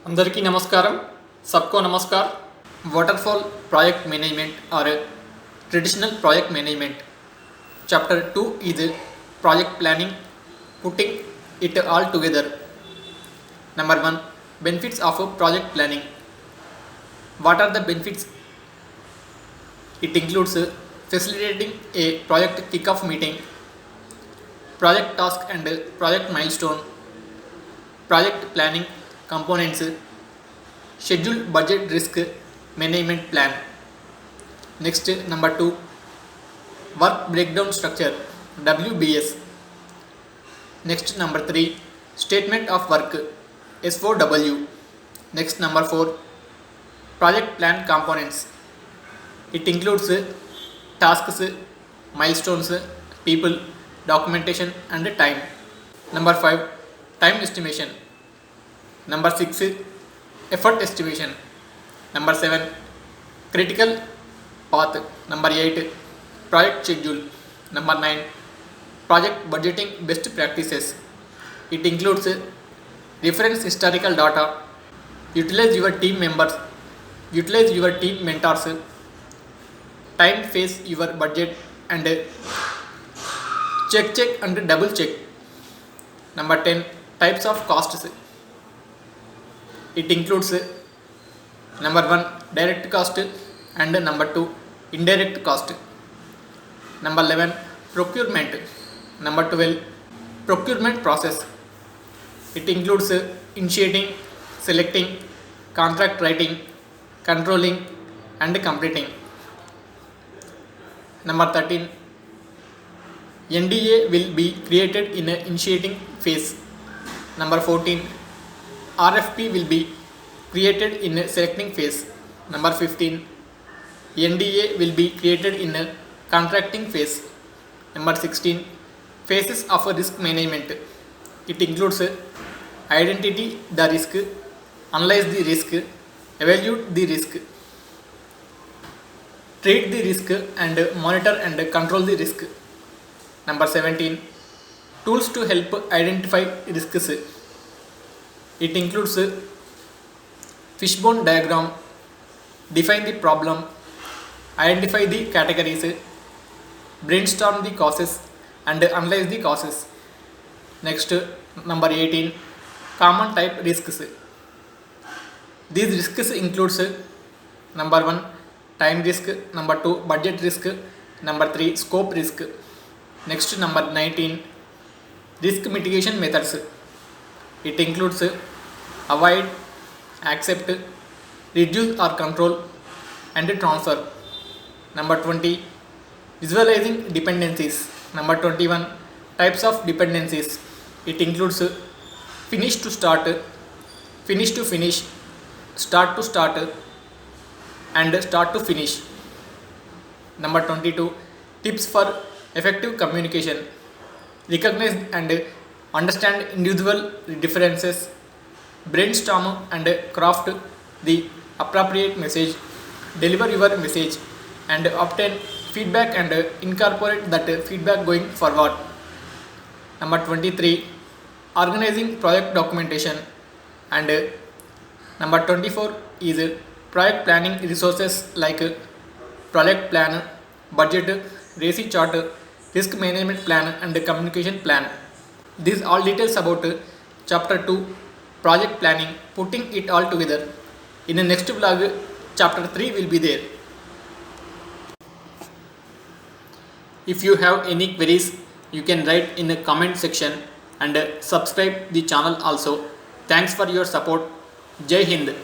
అందరికీ నమస్కారం सबको नमस्कार waterfall project management or traditional project management chapter 2 is project planning putting it all together. Number 1, benefits of project planning. What are the benefits? It includes facilitating a project kick-off meeting, project task and project milestone, project planning components, schedule budget risk management plan. Next, number 2, work breakdown structure WBS. Next, number 3, statement of work SOW. Next, number 4, project plan components. It includes tasks, milestones, people, documentation and time. Number 5, time estimation. Number 6, effort estimation. Number 7, critical path. Number 8, project schedule. Number 9, project budgeting best practices. It includes reference historical data, utilize your team members, utilize your team mentors, time phase your budget and check and double check. Number 10, types of costs. It includes number 1, direct cost and number 2, indirect cost. Number 11, procurement. Number 12, procurement process. It includes initiating, selecting, contract writing, controlling and completing. Number 13, NDA will be created in a initiating phase. Number 14, RFP will be created in a selecting phase. Number 15, NDA will be created in a contracting phase. Number 16, phases of risk management. It includes identity the risk, analyze the risk, evaluate the risk, treat the risk and monitor and control the risk. Number 17, tools to help identify risks. It includes fishbone diagram, define the problem, identify the categories, brainstorm the causes and analyze the causes. Next, number 18, common type risks. These risks includes number 1, time risk, number 2, budget risk, number 3, scope risk. Next, number 19, risk mitigation methods. It includes avoid, accept, reduce or control and transfer. Number 20, visualizing dependencies. Number 21, types of dependencies. It includes finish to start, finish to finish, start to start and start to finish. Number 22, tips for effective communication. Recognize and understand individual differences, brainstorm and craft the appropriate message, deliver your message and obtain feedback and incorporate that feedback going forward. Number 23, organizing project documentation. And number 24 is project planning resources like project plan, budget, RACI chart, risk management plan and communication plan. These all details about chapter 2, project planning, putting it all together. In the next vlog, chapter 3 will be there. If you have any queries, you can write in the comment section and subscribe the channel also. Thanks for your support. Jai Hind.